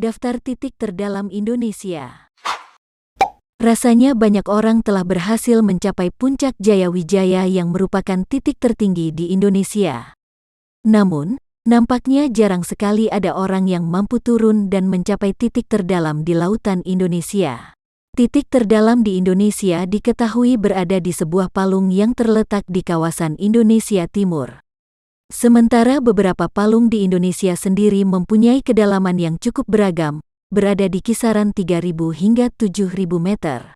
Daftar titik terdalam Indonesia. Rasanya banyak orang telah berhasil mencapai puncak Jayawijaya yang merupakan titik tertinggi di Indonesia. Namun, nampaknya jarang sekali ada orang yang mampu turun dan mencapai titik terdalam di lautan Indonesia. Titik terdalam di Indonesia diketahui berada di sebuah palung yang terletak di kawasan Indonesia Timur. Sementara beberapa palung di Indonesia sendiri mempunyai kedalaman yang cukup beragam, berada di kisaran 3.000 hingga 7.000 meter.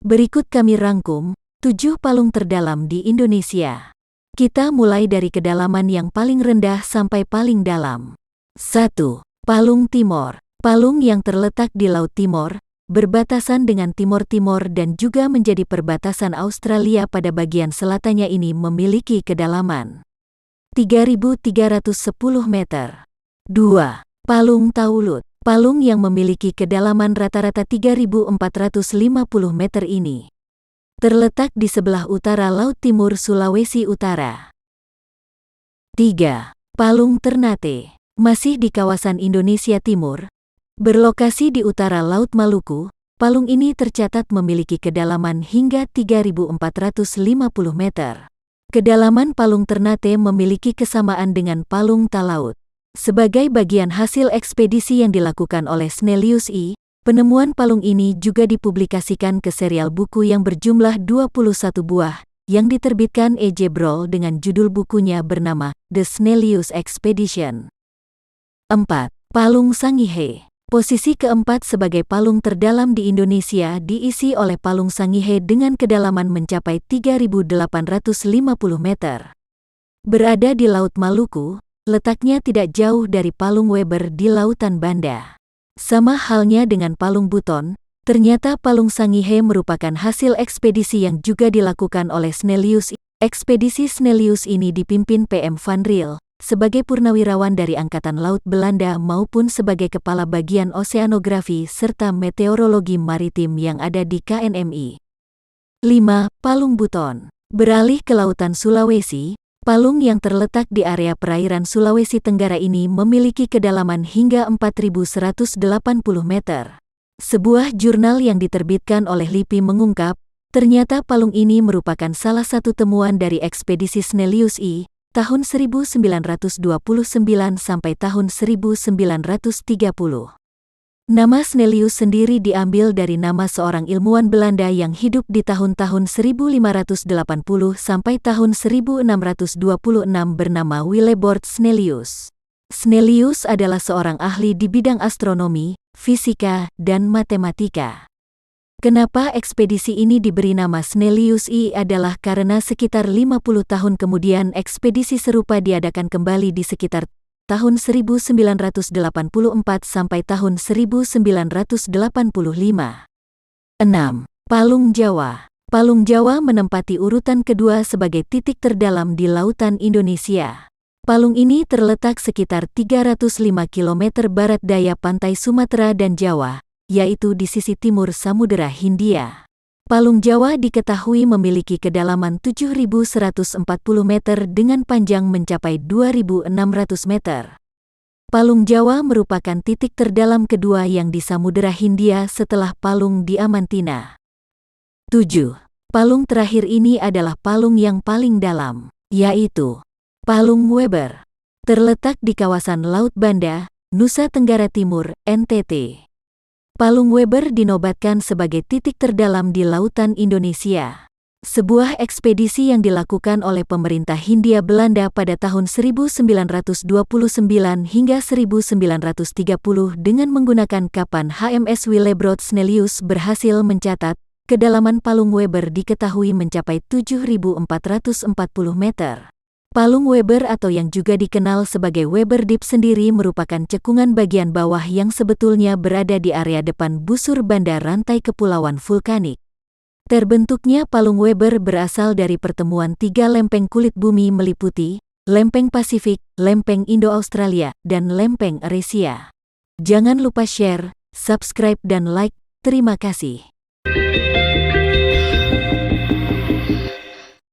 Berikut kami rangkum 7 palung terdalam di Indonesia. Kita mulai dari kedalaman yang paling rendah sampai paling dalam. 1. Palung Timor. Palung yang terletak di Laut Timor, berbatasan dengan Timor Timur dan juga menjadi perbatasan Australia pada bagian selatannya ini memiliki kedalaman 3.310 meter. 2. Palung Taulut. Palung yang memiliki kedalaman rata-rata 3.450 meter ini terletak di sebelah utara Laut Timur Sulawesi Utara. 3. Palung Ternate. Masih di kawasan Indonesia Timur, berlokasi di utara Laut Maluku, palung ini tercatat memiliki kedalaman hingga 3.450 meter. Kedalaman palung Ternate memiliki kesamaan dengan palung Talaut. Sebagai bagian hasil ekspedisi yang dilakukan oleh Snellius I, penemuan palung ini juga dipublikasikan ke serial buku yang berjumlah 21 buah, yang diterbitkan E.J. Broll dengan judul bukunya bernama The Snellius Expedition. 4. Palung Sangihe. Posisi keempat sebagai palung terdalam di Indonesia diisi oleh palung Sangihe dengan kedalaman mencapai 3.850 meter. Berada di Laut Maluku, letaknya tidak jauh dari palung Weber di Lautan Banda. Sama halnya dengan palung Buton, ternyata palung Sangihe merupakan hasil ekspedisi yang juga dilakukan oleh Snellius. Ekspedisi Snellius ini dipimpin PM Van Riel, sebagai purnawirawan dari Angkatan Laut Belanda maupun sebagai kepala bagian oseanografi serta meteorologi maritim yang ada di KNMI. 5. Palung Buton. Beralih ke Lautan Sulawesi, palung yang terletak di area perairan Sulawesi Tenggara ini memiliki kedalaman hingga 4.180 meter. Sebuah jurnal yang diterbitkan oleh LIPI mengungkap, ternyata palung ini merupakan salah satu temuan dari ekspedisi Snellius I, tahun 1929 sampai tahun 1930. Nama Snellius sendiri diambil dari nama seorang ilmuwan Belanda yang hidup di tahun-tahun 1580 sampai tahun 1626 bernama Willebord Snellius. Snellius adalah seorang ahli di bidang astronomi, fisika, dan matematika. Kenapa ekspedisi ini diberi nama Snellius I adalah karena sekitar 50 tahun kemudian ekspedisi serupa diadakan kembali di sekitar tahun 1984 sampai tahun 1985. 6. Palung Jawa. Palung Jawa menempati urutan kedua sebagai titik terdalam di lautan Indonesia. Palung ini terletak sekitar 305 km barat daya pantai Sumatera dan Jawa, yaitu di sisi timur Samudera Hindia. Palung Jawa diketahui memiliki kedalaman 7.140 meter dengan panjang mencapai 2.600 meter. Palung Jawa merupakan titik terdalam kedua yang di Samudera Hindia setelah Palung Diamantina. 7. Palung terakhir ini adalah palung yang paling dalam, yaitu Palung Weber. Terletak di kawasan Laut Banda, Nusa Tenggara Timur, NTT. Palung Weber dinobatkan sebagai titik terdalam di lautan Indonesia. Sebuah ekspedisi yang dilakukan oleh pemerintah Hindia Belanda pada tahun 1929 hingga 1930 dengan menggunakan kapal HMS Willebord Snellius berhasil mencatat, kedalaman palung Weber diketahui mencapai 7.440 meter. Palung Weber atau yang juga dikenal sebagai Weber Deep sendiri merupakan cekungan bagian bawah yang sebetulnya berada di area depan busur banda rantai kepulauan vulkanik. Terbentuknya palung Weber berasal dari pertemuan 3 lempeng kulit bumi meliputi lempeng Pasifik, lempeng Indo-Australia, dan lempeng Eurasia. Jangan lupa share, subscribe dan like. Terima kasih.